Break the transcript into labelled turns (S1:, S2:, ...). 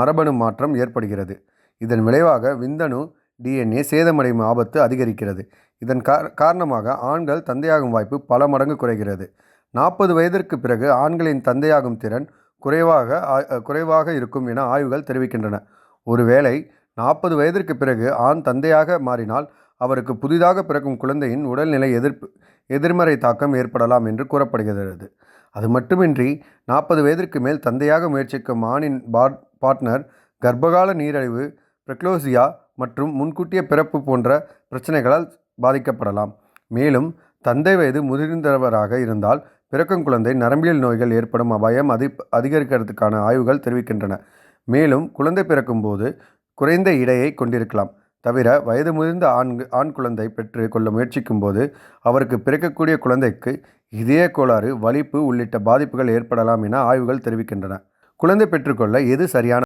S1: மரபணு மாற்றம் ஏற்படுகிறது. இதன் விளைவாக விந்தணு DNA சேதமடையும் ஆபத்து அதிகரிக்கிறது. இதன் காரணமாக ஆண்கள் தந்தையாகும் வாய்ப்பு பல மடங்கு குறைகிறது. 40 வயதிற்கு பிறகு ஆண்களின் தந்தையாகும் திறன் குறைவாக இருக்கும் என ஆய்வுகள் தெரிவிக்கின்றன. ஒருவேளை 40 வயதிற்கு பிறகு ஆண் தந்தையாக மாறினால் அவருக்கு புதிதாக பிறக்கும் குழந்தையின் உடல்நிலை எதிர்மறை தாக்கம் ஏற்படலாம் என்று கூறப்படுகிறது. அது மட்டுமின்றி 40 வயதிற்கு மேல் தந்தையாக முயற்சிக்கும் ஆணின் பார்ட்னர் கர்ப்பகால நீரிழிவு, பிரெக்லோசியா மற்றும் முன்கூட்டிய பிறப்பு போன்ற பிரச்சனைகளால் பாதிக்கப்படலாம். மேலும் தந்தை வயது முதிர்ந்தவராக இருந்தால் பிறக்கும் குழந்தை நரம்பியல் நோய்கள் ஏற்படும் அபாயம் அதிகரிக்கிறதுக்கான ஆய்வுகள் தெரிவிக்கின்றன. மேலும் குழந்தை பிறக்கும் போது குறைந்த எடையை கொண்டிருக்கலாம். தவிர வயது முதிர்ந்த ஆண் குழந்தை பெற்று கொள்ள முயற்சிக்கும் போது அவருக்கு பிறக்கக்கூடிய குழந்தைக்கு இதய கோளாறு, வலிப்பு உள்ளிட்ட பாதிப்புகள் ஏற்படலாம் என ஆய்வுகள் தெரிவிக்கின்றன. குழந்தை பெற்றுக்கொள்ள எது சரியான